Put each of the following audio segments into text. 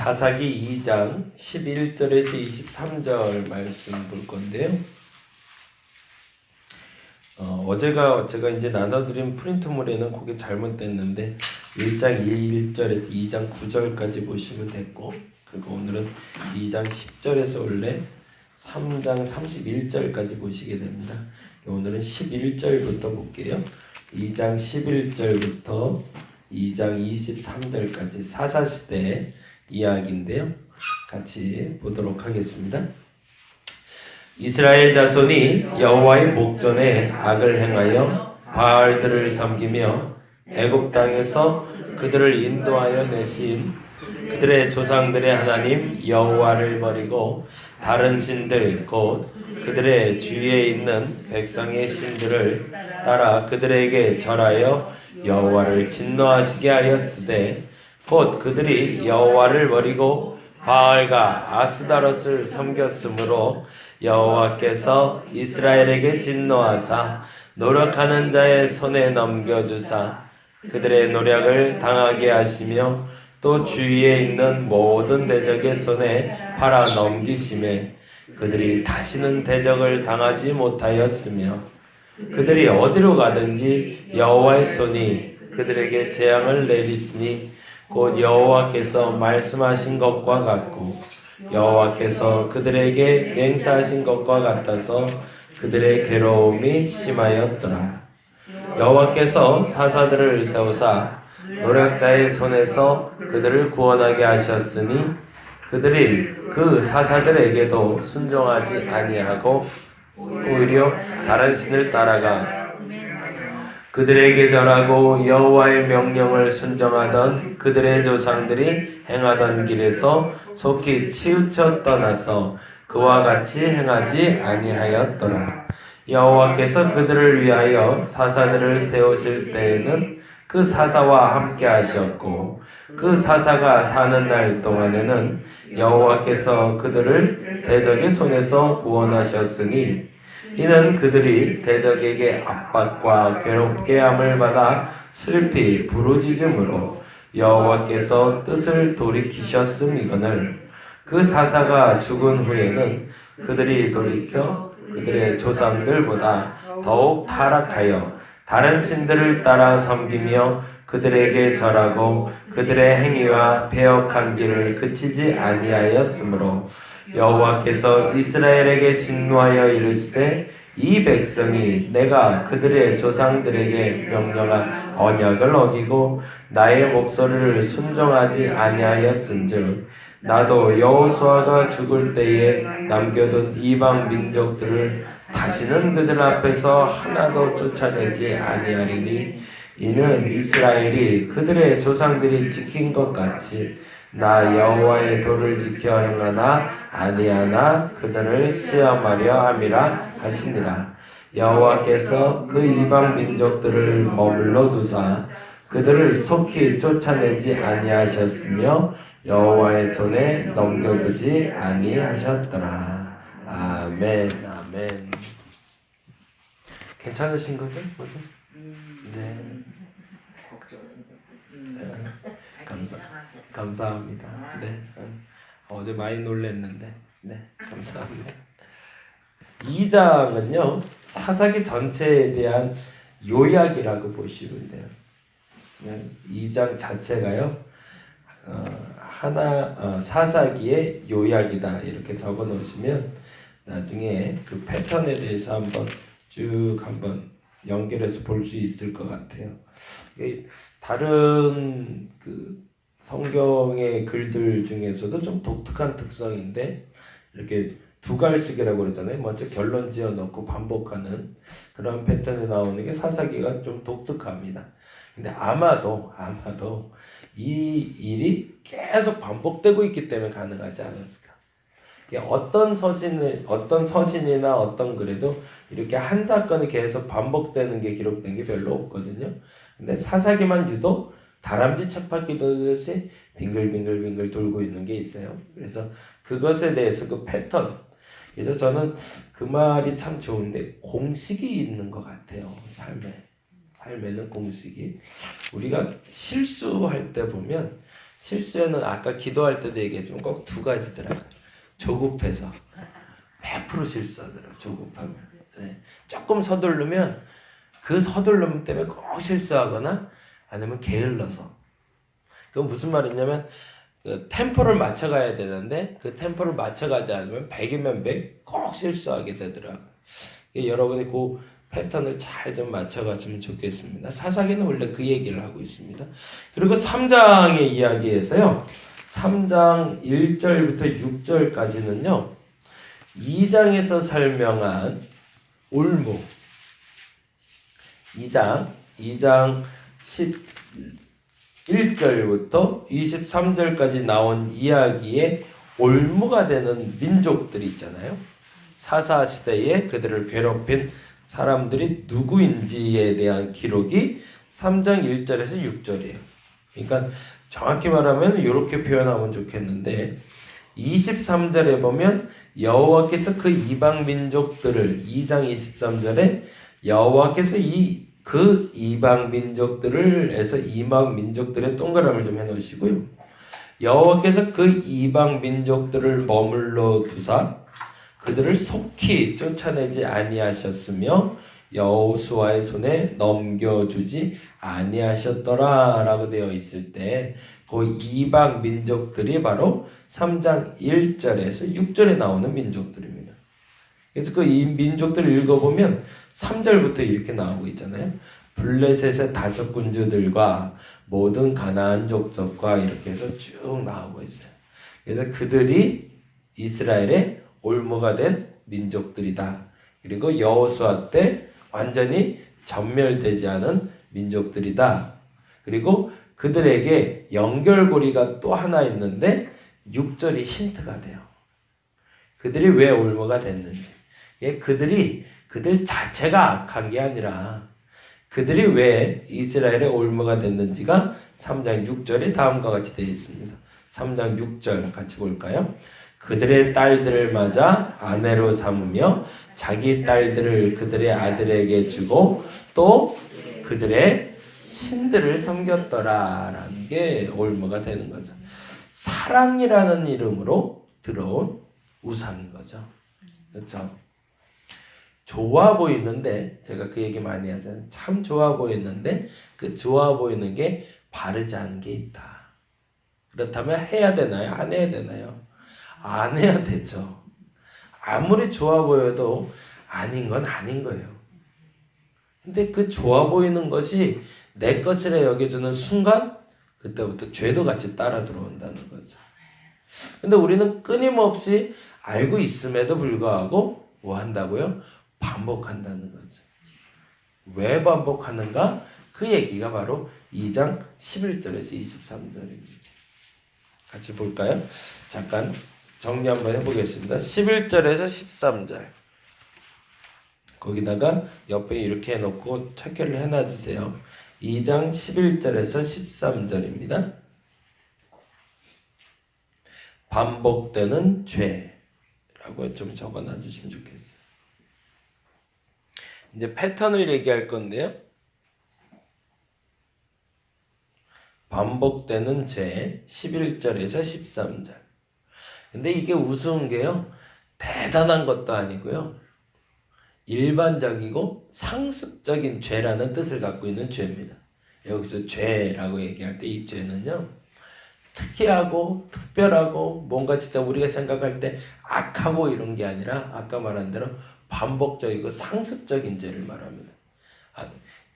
사사기 2장 11절에서 23절 말씀 볼 건데요. 제가 이제 나눠드린 프린트물에는 그게 잘못됐는데 1장 1절에서 2장 9절까지 보시면 됐고, 그리고 오늘은 2장 10절에서 원래 3장 31절까지 보시게 됩니다. 오늘은 11절부터 볼게요. 2장 11절부터 2장 23절까지 사사시대 이야기인데요. 같이 보도록 하겠습니다. 이스라엘 자손이 여호와의 목전에 악을 행하여 바알들을 섬기며 애굽 땅에서 그들을 인도하여 내신 그들의 조상들의 하나님 여호와를 버리고 다른 신들 곧 그들의 주위에 있는 백성의 신들을 따라 그들에게 절하여 여호와를 진노하시게 하였으되 곧 그들이 여호와를 버리고 바알과 아스다롯을 섬겼으므로 여호와께서 이스라엘에게 진노하사 노력하는 자의 손에 넘겨주사 그들의 노력을 당하게 하시며 또 주위에 있는 모든 대적의 손에 팔아 넘기심에 그들이 다시는 대적을 당하지 못하였으며 그들이 어디로 가든지 여호와의 손이 그들에게 재앙을 내리시니 곧 여호와께서 말씀하신 것과 같고 여호와께서 그들에게 맹세하신 것과 같아서 그들의 괴로움이 심하였더라. 여호와께서 사사들을 세우사 노략자의 손에서 그들을 구원하게 하셨으니 그들이 그 사사들에게도 순종하지 아니하고 오히려 다른 신을 따라가 그들에게 절하고 여호와의 명령을 순종하던 그들의 조상들이 행하던 길에서 속히 치우쳐 떠나서 그와 같이 행하지 아니하였더라. 여호와께서 그들을 위하여 사사들을 세우실 때에는 그 사사와 함께 하셨고 그 사사가 사는 날 동안에는 여호와께서 그들을 대적의 손에서 구원하셨으니 이는 그들이 대적에게 압박과 괴롭게 함을 받아 슬피 부르짖음으로 여호와께서 뜻을 돌이키셨음이거늘 그 사사가 죽은 후에는 그들이 돌이켜 그들의 조상들보다 더욱 타락하여 다른 신들을 따라 섬기며 그들에게 절하고 그들의 행위와 배역한 길을 그치지 아니하였으므로 여호와께서 이스라엘에게 진노하여 이르시되 이 백성이 내가 그들의 조상들에게 명령한 언약을 어기고 나의 목소리를 순종하지 아니하였은즉 나도 여호수아가 죽을 때에 남겨둔 이방 민족들을 다시는 그들 앞에서 하나도 쫓아내지 아니하리니 이는 이스라엘이 그들의 조상들이 지킨 것 같이 나 여호와의 도를 지켜 행하나 아니하나 그들을 시험하려 함이라 하시니라. 여호와께서 그 이방 민족들을 머물러 두사 그들을 속히 쫓아내지 아니하셨으며 여호와의 손에 넘겨두지 아니하셨더라. 아멘. 아멘. 괜찮으신 거죠? 네. 감사합니다. 네. 어제 많이 놀랬는데. 네. 감사합니다. 2장은요. 사사기 전체에 대한 요약이라고 보시면 돼요. 그냥 2장 자체가요. 사사기의 요약이다. 이렇게 적어 놓으시면 나중에 그 패턴에 대해서 한번 연결해서 볼 수 있을 것 같아요. 다른 그 성경의 글들 중에서도 좀 독특한 특성인데 이렇게 두 갈씩이라고 그러잖아요. 먼저 결론 지어 넣고 반복하는 그런 패턴이 나오는 게 사사기가 좀 독특합니다. 근데 아마도 이 일이 계속 반복되고 있기 때문에 가능하지 않았을까. 어떤 서신이나 어떤 글에도 이렇게 한 사건이 계속 반복되는 게 기록된 게 별로 없거든요. 근데 사사기만 유독 다람쥐 쳇바퀴 돌듯이 빙글빙글 돌고 있는 게 있어요. 그래서 그것에 대해서 그 패턴. 그래서 저는 그 말이 참 좋은데 공식이 있는 것 같아요. 삶에는 공식이. 우리가 실수할 때 보면 실수에는 아까 기도할 때도 얘기했지만 꼭 두 가지더라. 조급해서 100% 실수하더라. 조급하면. 네. 조금 서두르면 그 서두름 때문에 꼭 실수하거나 아니면 게을러서. 그건 무슨 말이냐면 그 템포를 맞춰가야 되는데 그 템포를 맞춰가지 않으면 100이면 100 꼭 실수하게 되더라. 여러분이 그 패턴을 잘 좀 맞춰갔으면 좋겠습니다. 사사기는 원래 그 얘기를 하고 있습니다. 그리고 3장의 이야기에서요. 3장 1절부터 6절까지는요. 2장에서 설명한 올무 2장 11절부터 23절까지 나온 이야기에 올무가 되는 민족들이 있잖아요. 사사시대에 그들을 괴롭힌 사람들이 누구인지에 대한 기록이 3장 1절에서 6절이에요. 그러니까 정확히 말하면 이렇게 표현하면 좋겠는데 23절에 보면 여호와께서 그 이방 민족들을 2장 23절에 여호와께서 그 이방 민족들을 해서 이방 민족들의 동그라미를 좀 해놓으시고요. 여호와께서 그 이방 민족들을 머물러 두사 그들을 속히 쫓아내지 아니하셨으며 여호수아의 손에 넘겨주지 아니하셨더라라고 되어 있을 때 그 이방 민족들이 바로 3장 1절에서 6절에 나오는 민족들입니다. 그래서 그 이 민족들을 읽어보면 3절부터 이렇게 나오고 있잖아요. 블레셋의 5군주들과 모든 가나안 족속과 이렇게 해서 쭉 나오고 있어요. 그래서 그들이 이스라엘의 올무가 된 민족들이다. 그리고 여호수아 때 완전히 전멸되지 않은 민족들이다. 그리고 그들에게 연결고리가 또 하나 있는데 6절이 힌트가 돼요. 그들이 왜 올무가 됐는지. 그들 자체가 악한 게 아니라 그들이 왜 이스라엘의 올무가 됐는지가 3장 6절에 다음과 같이 되어 있습니다. 3장 6절 같이 볼까요? 그들의 딸들을 맞아 아내로 삼으며 자기 딸들을 그들의 아들에게 주고 또 그들의 신들을 섬겼더라라는 게 올무가 되는 거죠. 사랑이라는 이름으로 들어온 우상인 거죠. 그렇죠? 좋아 보이는데 제가 그 얘기 많이 하잖아요. 참 좋아 보이는데 그 좋아 보이는 게 바르지 않은 게 있다. 그렇다면 해야 되나요? 안 해야 되나요? 안 해야 되죠. 아무리 좋아 보여도 아닌 건 아닌 거예요. 근데 그 좋아 보이는 것이 내 것이라 여겨주는 순간 그때부터 죄도 같이 따라 들어온다는 거죠. 근데 우리는 끊임없이 알고 있음에도 불구하고 뭐 한다고요? 반복한다는 거죠. 왜 반복하는가? 그 얘기가 바로 2장 11절에서 23절입니다. 같이 볼까요? 잠깐 정리 한번 해보겠습니다. 11절에서 13절 거기다가 옆에 이렇게 해놓고 체크를 해놔주세요. 2장 11절에서 13절입니다. 반복되는 죄라고 좀 적어놔주시면 좋겠어요. 이제 패턴을 얘기할 건데요. 반복되는 죄 11절에서 13절. 근데 이게 우스운 게요. 대단한 것도 아니고요. 일반적이고 상습적인 죄라는 뜻을 갖고 있는 죄입니다. 여기서 죄라고 얘기할 때 이 죄는요. 특이하고 특별하고 뭔가 진짜 우리가 생각할 때 악하고 이런 게 아니라 아까 말한 대로 반복적이고 상습적인 죄를 말합니다.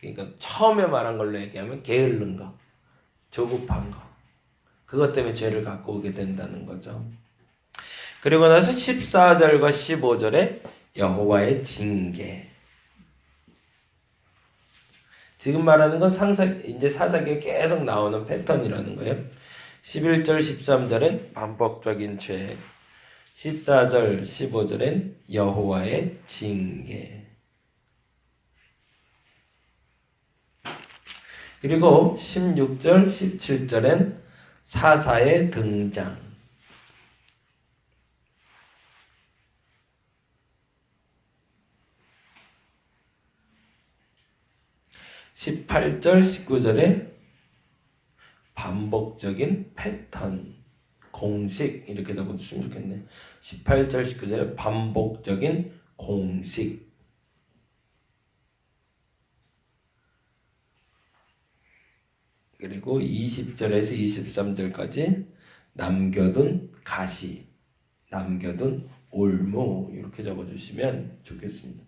그러니까 처음에 말한 걸로 얘기하면 게으른 거, 조급한 거. 그것 때문에 죄를 갖고 오게 된다는 거죠. 그리고 나서 14절과 15절에 여호와의 징계. 지금 말하는 건 이제 사사기에 계속 나오는 패턴이라는 거예요. 11절, 13절엔 반복적인 죄, 14절, 15절엔 여호와의 징계. 그리고 16절, 17절엔 사사의 등장. 18절, 19절에 반복적인 패턴, 공식 이렇게 적어주시면 좋겠네. 18절, 19절에 반복적인 공식. 그리고 20절에서 23절까지 남겨둔 가시, 남겨둔 올무 이렇게 적어주시면 좋겠습니다.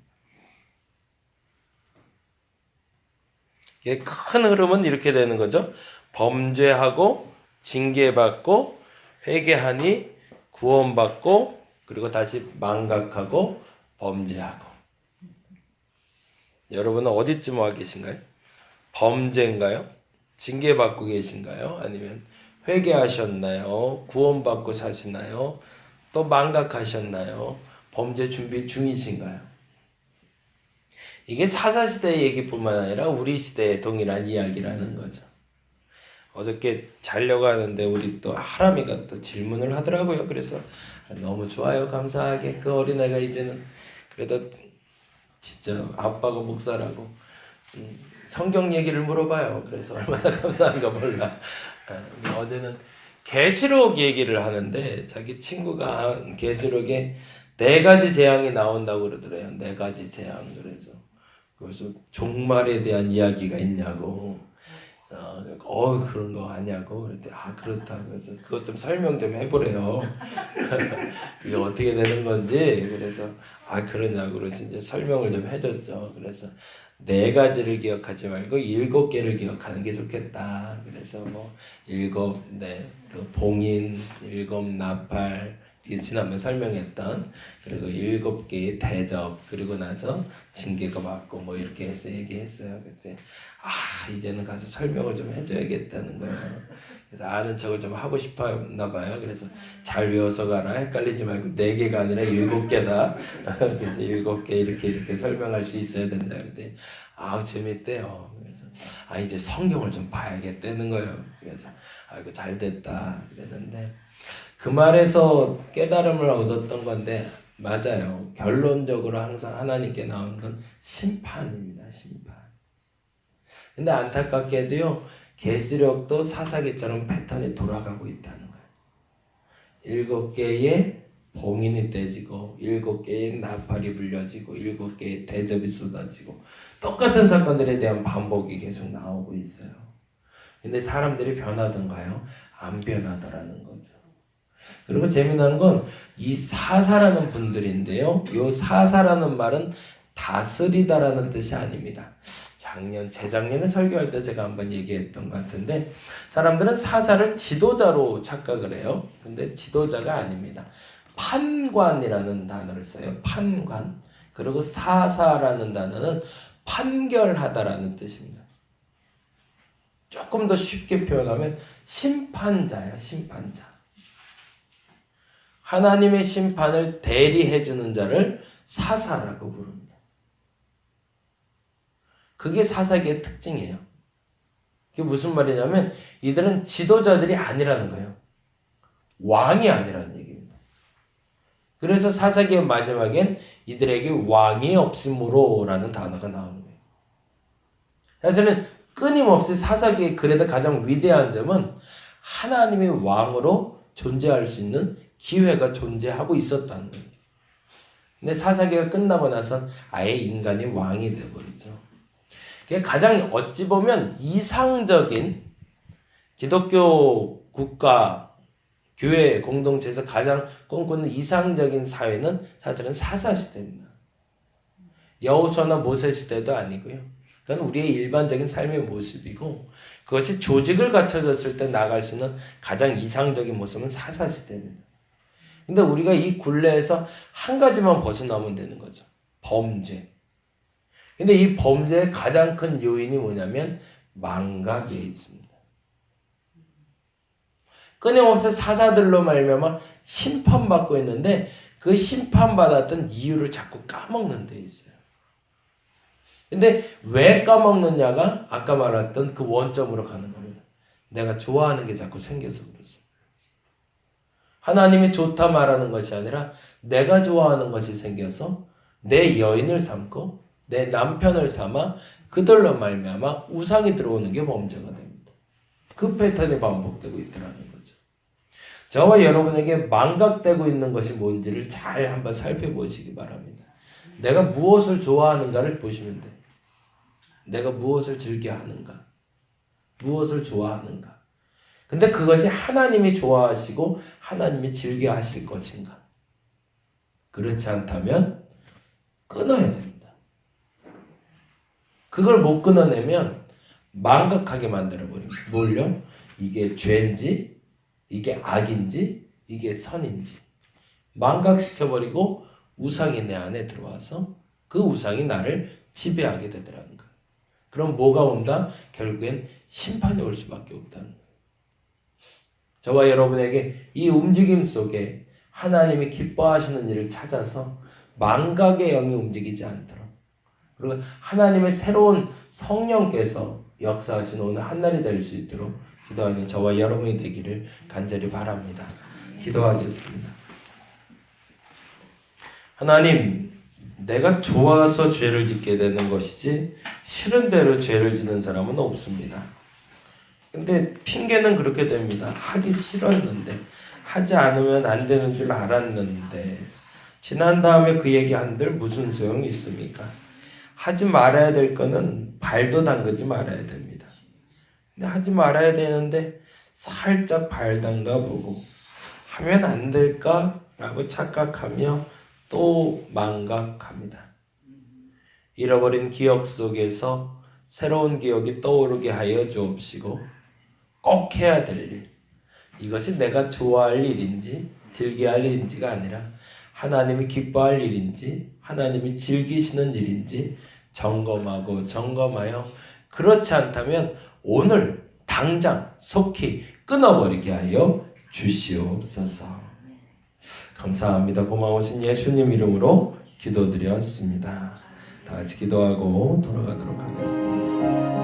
이게 큰 흐름은 이렇게 되는 거죠. 범죄하고 징계받고 회개하니 구원받고 그리고 다시 망각하고 범죄하고. 여러분은 어디쯤 와 계신가요? 범죄인가요? 징계받고 계신가요? 아니면 회개하셨나요? 구원받고 사시나요? 또 망각하셨나요? 범죄 준비 중이신가요? 이게 사사시대의 얘기뿐만 아니라 우리 시대의 동일한 이야기라는 거죠. 어저께 자려고 하는데 우리 또 하람이가 또 질문을 하더라고요. 그래서 너무 좋아요. 감사하게 그 어린애가 이제는 그래도 진짜 아빠가 목사라고 성경 얘기를 물어봐요. 그래서 얼마나 감사한가 몰라. 어제는 계시록 얘기를 하는데 자기 친구가 계시록에 4가지 재앙이 나온다고 그러더래요. 4가지 재앙. 그래서 종말에 대한 이야기가 있냐고. 그런 거 아냐고. 그랬더니 그렇다고. 그래서 그것 좀 설명 좀 해보래요. 그게 어떻게 되는 건지. 그래서 그러냐고. 그래서 이제 설명을 좀 해줬죠. 그래서 4가지를 기억하지 말고 7개를 기억하는 게 좋겠다. 그래서 그 봉인, 7 나팔, 지난번에 설명했던 그리고 7개의 대접 그리고 나서 징계가 받고 이렇게 해서 얘기했어요. 그때 이제는 가서 설명을 좀 해줘야겠다는 거예요. 그래서 아는 척을 좀 하고 싶었나 봐요. 그래서 잘 외워서 가라. 헷갈리지 말고 4개가 아니라 7개다. 그래서 7개 이렇게 설명할 수 있어야 된다. 그때 재밌대요. 그래서 이제 성경을 좀 봐야겠다는 거예요. 그래서 이거 잘 됐다 그랬는데 그 말에서 깨달음을 얻었던 건데 맞아요. 결론적으로 항상 하나님께 나오는 건 심판입니다. 심판. 근데 안타깝게도요. 계시록도 사사기처럼 패턴이 돌아가고 있다는 거예요. 7개의 봉인이 떼지고 7개의 나팔이 불려지고 7개의 대접이 쏟아지고 똑같은 사건들에 대한 반복이 계속 나오고 있어요. 근데 사람들이 변하던가요? 안 변하더라는 거죠. 그리고 재미난 건 이 사사라는 분들인데요. 이 사사라는 말은 다스리다라는 뜻이 아닙니다. 재작년에 설교할 때 제가 한번 얘기했던 것 같은데 사람들은 사사를 지도자로 착각을 해요. 근데 지도자가 아닙니다. 판관이라는 단어를 써요. 판관. 그리고 사사라는 단어는 판결하다라는 뜻입니다. 조금 더 쉽게 표현하면 심판자야. 심판자. 하나님의 심판을 대리해주는 자를 사사라고 부릅니다. 그게 사사기의 특징이에요. 그게 무슨 말이냐면 이들은 지도자들이 아니라는 거예요. 왕이 아니라는 얘기입니다. 그래서 사사기의 마지막엔 이들에게 왕이 없으므로라는 단어가 나오는 거예요. 사실은 끊임없이 사사기의 글에서 가장 위대한 점은 하나님의 왕으로 존재할 수 있는 기회가 존재하고 있었다는 거예요. 근데 사사기가 끝나고 나선 아예 인간이 왕이 되어버리죠. 그게 가장 어찌 보면 이상적인 기독교 국가, 교회 공동체에서 가장 꿈꾸는 이상적인 사회는 사실은 사사시대입니다. 여호수아나 모세 시대도 아니고요. 그건 우리의 일반적인 삶의 모습이고 그것이 조직을 갖춰졌을 때 나갈 수 있는 가장 이상적인 모습은 사사시대입니다. 근데 우리가 이 굴레에서 한 가지만 벗어나면 되는 거죠. 범죄. 근데 이 범죄의 가장 큰 요인이 뭐냐면 망각에 있습니다. 끊임없이 사사들로 말미암아 심판받고 있는데 그 심판받았던 이유를 자꾸 까먹는 데 있어요. 근데 왜 까먹느냐가 아까 말했던 그 원점으로 가는 겁니다. 내가 좋아하는 게 자꾸 생겨서 그렇습니다. 하나님이 좋다 말하는 것이 아니라 내가 좋아하는 것이 생겨서 내 여인을 삼고 내 남편을 삼아 그들로 말미암아 우상이 들어오는 게 범죄가 됩니다. 그 패턴이 반복되고 있더라는 거죠. 저와 여러분에게 망각되고 있는 것이 뭔지를 잘 한번 살펴보시기 바랍니다. 내가 무엇을 좋아하는가를 보시면 돼요. 내가 무엇을 즐겨하는가? 무엇을 좋아하는가? 근데 그것이 하나님이 좋아하시고 하나님이 즐겨하실 것인가? 그렇지 않다면 끊어야 됩니다. 그걸 못 끊어내면 망각하게 만들어버립니다. 뭘요? 이게 죄인지, 이게 악인지, 이게 선인지 망각시켜버리고 우상이 내 안에 들어와서 그 우상이 나를 지배하게 되더라는 거예요. 그럼 뭐가 온다? 결국엔 심판이 올 수밖에 없다는 거예요. 저와 여러분에게 이 움직임 속에 하나님이 기뻐하시는 일을 찾아서 망각의 영이 움직이지 않도록, 그리고 하나님의 새로운 성령께서 역사하시는 오늘 한날이 될 수 있도록 기도하는 저와 여러분이 되기를 간절히 바랍니다. 기도하겠습니다. 하나님, 내가 좋아서 죄를 짓게 되는 것이지 싫은 대로 죄를 짓는 사람은 없습니다. 근데 핑계는 그렇게 됩니다. 하기 싫었는데, 하지 않으면 안 되는 줄 알았는데, 지난 다음에 그 얘기 한들 무슨 소용이 있습니까? 하지 말아야 될 거는 발도 담그지 말아야 됩니다. 근데 하지 말아야 되는데 살짝 발 담가 보고 하면 안 될까라고 착각하며 또 망각합니다. 잃어버린 기억 속에서 새로운 기억이 떠오르게 하여 주옵시고 꼭 해야 될 일, 이것이 내가 좋아할 일인지 즐겨할 일인지가 아니라 하나님이 기뻐할 일인지 하나님이 즐기시는 일인지 점검하고 점검하여 그렇지 않다면 오늘 당장 속히 끊어버리게 하여 주시옵소서. 감사합니다. 고마우신 예수님 이름으로 기도드렸습니다. 다 같이 기도하고 돌아가도록 하겠습니다.